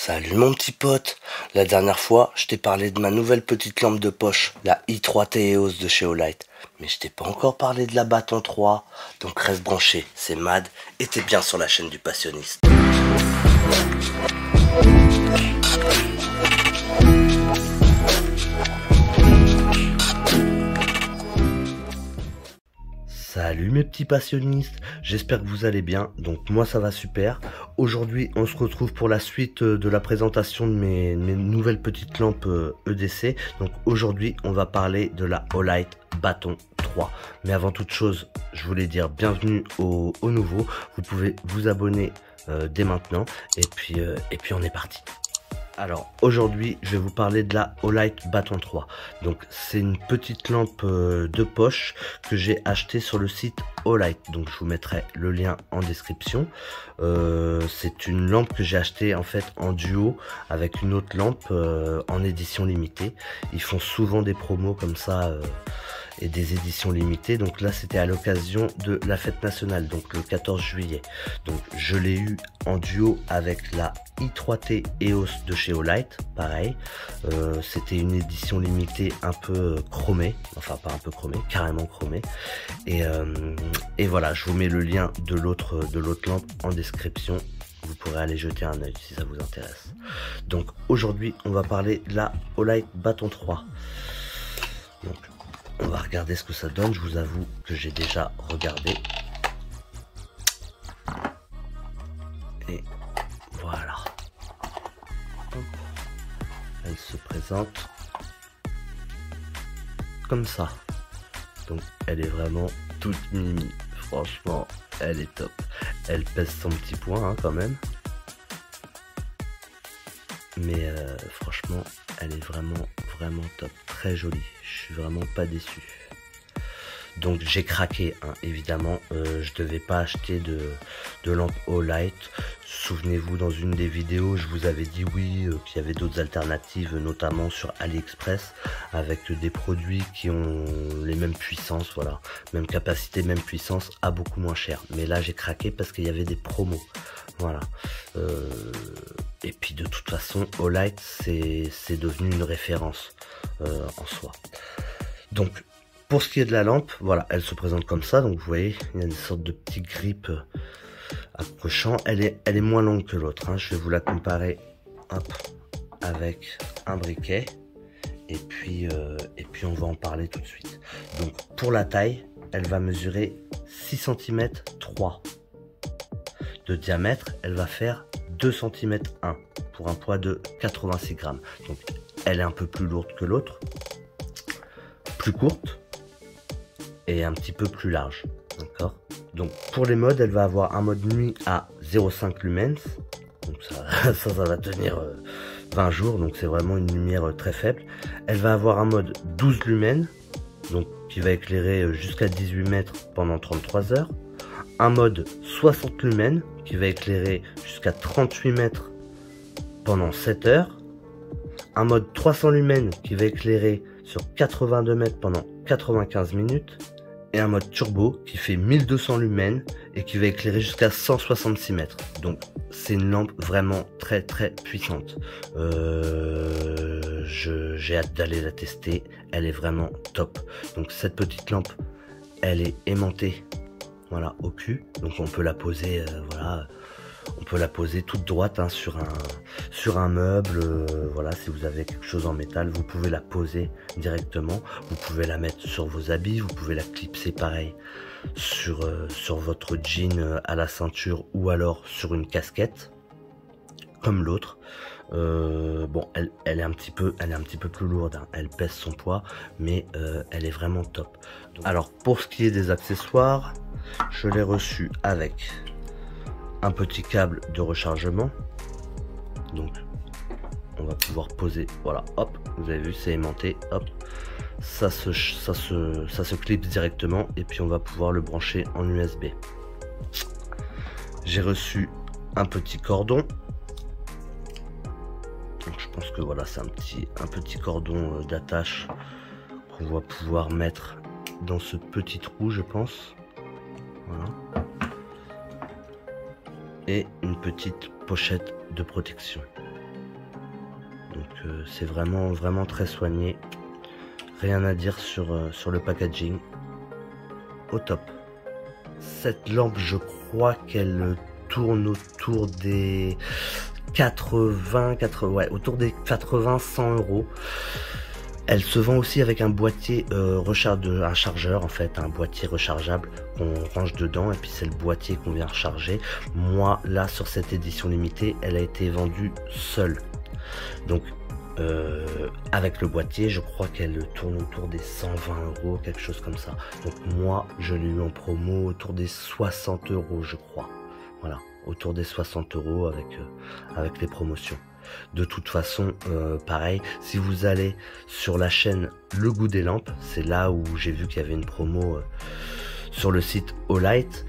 Salut mon petit pote, la dernière fois je t'ai parlé de ma nouvelle petite lampe de poche, la i3T EOS de chez Olight. Mais je t'ai pas encore parlé de la Bâton 3, donc reste branché, c'est Mad et t'es bien sur la chaîne du passionniste. Salut mes petits passionnistes, j'espère que vous allez bien, donc moi ça va super. Aujourd'hui on se retrouve pour la suite de la présentation de mes nouvelles petites lampes EDC. Donc aujourd'hui on va parler de la Olight Bâton 3. Mais avant toute chose, je voulais dire bienvenue aux nouveaux, vous pouvez vous abonner dès maintenant et puis on est parti. Alors aujourd'hui je vais vous parler de la Olight Bâton 3. Donc c'est une petite lampe de poche que j'ai achetée sur le site Olight. Donc je vous mettrai le lien en description. C'est une lampe que j'ai achetée en fait en duo avec une autre lampe en édition limitée. Ils font souvent des promos comme ça et des éditions limitées. Donc là c'était à l'occasion de la fête nationale, donc le 14 juillet. Donc je l'ai eu en duo avec la i3T EOS de chez Olight, pareil. C'était une édition limitée un peu chromée, enfin pas un peu chromée, carrément chromée. Et voilà, je vous mets le lien de l'autre lampe en description. Vous pourrez aller jeter un œil si ça vous intéresse. Donc aujourd'hui on va parler de la Olight Bâton 3. Donc on va regarder ce que ça donne. Je vous avoue que j'ai déjà regardé. Et voilà. Elle se présente comme ça. Donc elle est vraiment toute mimi. Franchement, elle est top. Elle pèse son petit poids hein, quand même. Mais franchement, elle est vraiment top. Très jolie. Je suis vraiment pas déçu. Donc j'ai craqué hein, évidemment. Je devais pas acheter de lampe Olight. Souvenez-vous, dans une des vidéos je vous avais dit oui qu'il y avait d'autres alternatives, notamment sur AliExpress, avec des produits qui ont les mêmes puissances, voilà, même capacité, même puissance, à beaucoup moins cher. Mais là j'ai craqué parce qu'il y avait des promos, voilà. Et puis de toute façon Olight c'est devenu une référence en soi. Donc pour ce qui est de la lampe, voilà, elle se présente comme ça. Donc vous voyez, il y a une sorte de petit grip accrochant. Elle est moins longue que l'autre. Hein. Je vais vous la comparer hop, avec un briquet. Et puis on va en parler tout de suite. Donc pour la taille, elle va mesurer 6 cm 3. De diamètre, elle va faire 2 cm 1 pour un poids de 86 grammes. Donc elle est un peu plus lourde que l'autre, plus courte et un petit peu plus large, d'accord. Donc pour les modes, elle va avoir un mode nuit à 0,5 lumens, donc ça va tenir 20 jours, donc c'est vraiment une lumière très faible. Elle va avoir un mode 12 lumens, donc qui va éclairer jusqu'à 18 mètres pendant 33 heures. Un mode 60 lumens qui va éclairer jusqu'à 38 mètres pendant 7 heures. Un mode 300 lumens qui va éclairer sur 82 mètres pendant 95 minutes. Et un mode turbo qui fait 1200 lumens et qui va éclairer jusqu'à 166 mètres. Donc c'est une lampe vraiment très puissante. J'ai hâte d'aller la tester. Elle est vraiment top. Donc cette petite lampe, elle est aimantée, voilà, au cul. Donc on peut la poser, voilà. On peut la poser toute droite hein, sur un meuble, voilà, si vous avez quelque chose en métal, vous pouvez la poser directement. Vous pouvez la mettre sur vos habits, vous pouvez la clipser pareil sur votre jean à la ceinture ou alors sur une casquette, comme l'autre. Bon, elle est un petit peu plus lourde, hein. Elle pèse son poids, mais elle est vraiment top. Donc, alors pour ce qui est des accessoires, je l'ai reçu avec un petit câble de rechargement. Donc on va pouvoir poser, voilà, hop, vous avez vu, c'est aimanté, hop, ça se clipse directement et puis on va pouvoir le brancher en USB. J'ai reçu un petit cordon. Donc je pense que voilà, c'est un petit cordon d'attache qu'on va pouvoir mettre dans ce petit trou, je pense. Voilà. Et une petite pochette de protection. Donc c'est vraiment très soigné. Rien à dire sur le packaging. Au top. Cette lampe, je crois qu'elle tourne autour des 100 €. Elle se vend aussi avec un boîtier un chargeur en fait, un boîtier rechargeable qu'on range dedans et puis c'est le boîtier qu'on vient recharger. Moi là sur cette édition limitée, elle a été vendue seule. Donc avec le boîtier, je crois qu'elle tourne autour des 120 €, quelque chose comme ça. Donc moi, je l'ai eu en promo autour des 60 €, je crois. Voilà, autour des 60 € avec les promotions. De toute façon, pareil, si vous allez sur la chaîne Le Goût des Lampes, c'est là où j'ai vu qu'il y avait une promo sur le site Olight,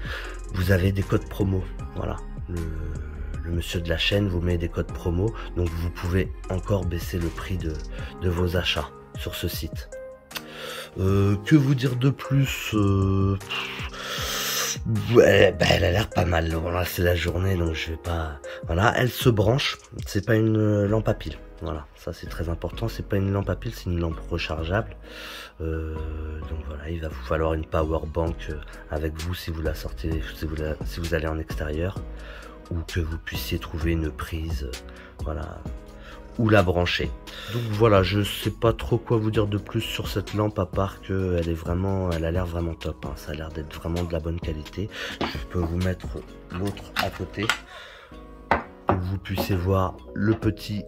vous avez des codes promo. Voilà, le monsieur de la chaîne vous met des codes promo, donc vous pouvez encore baisser le prix de vos achats sur ce site. Que vous dire de plus? Ouais, bah, elle a l'air pas mal. Voilà, c'est la journée, donc je vais pas. Voilà, elle se branche. C'est pas une lampe à pile. Voilà, ça c'est très important. C'est pas une lampe à pile, c'est une lampe rechargeable. Donc voilà, il va vous falloir une power bank avec vous si vous la sortez, si vous allez en extérieur, ou que vous puissiez trouver une prise, voilà, ou la brancher. Donc voilà, je sais pas trop quoi vous dire de plus sur cette lampe à part que elle a l'air vraiment top, hein. Ça a l'air d'être vraiment de la bonne qualité. Je peux vous mettre l'autre à côté pour que vous puissiez voir le petit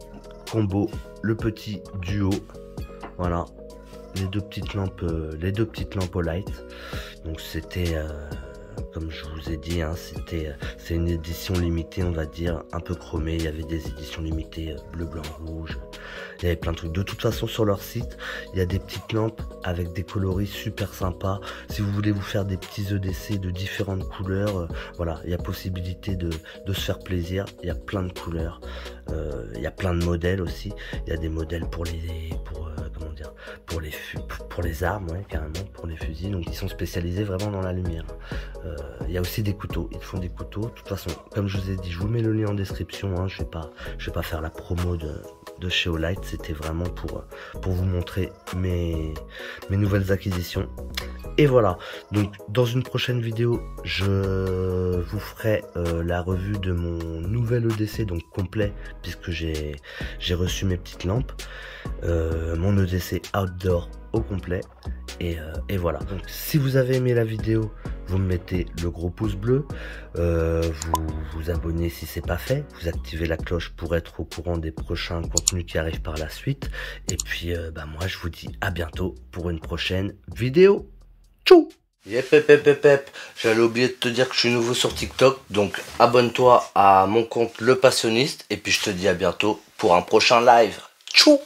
combo, le petit duo. Voilà, les deux petites lampes Olight. Donc c'était comme je vous ai dit, hein, c'est une édition limitée, on va dire, un peu chromée. Il y avait des éditions limitées bleu, blanc, rouge. Il y avait plein de trucs. De toute façon, sur leur site, il y a des petites lampes avec des coloris super sympas. Si vous voulez vous faire des petits EDC de différentes couleurs, voilà, il y a possibilité de se faire plaisir. Il y a plein de couleurs. Il y a plein de modèles aussi. Il y a des modèles pour les armes, ouais, carrément, pour les fusils. Donc ils sont spécialisés vraiment dans la lumière. Il y a aussi des couteaux, ils font des couteaux. De toute façon, comme je vous ai dit, je vous mets le lien en description, hein. Je vais pas faire la promo de chez Olight. C'était vraiment pour vous montrer mes nouvelles acquisitions. Et voilà, donc dans une prochaine vidéo, je vous ferai la revue de mon nouvel EDC, donc complet, puisque j'ai reçu mes petites lampes, mon EDC outdoor au complet, et voilà. Donc si vous avez aimé la vidéo, vous me mettez le gros pouce bleu, vous vous abonnez si c'est pas fait, vous activez la cloche pour être au courant des prochains contenus qui arrivent par la suite, et puis moi je vous dis à bientôt pour une prochaine vidéo. Tchou! Yep, j'allais oublier de te dire que je suis nouveau sur TikTok, donc abonne-toi à mon compte Le Passionniste, et puis je te dis à bientôt pour un prochain live. Tchou!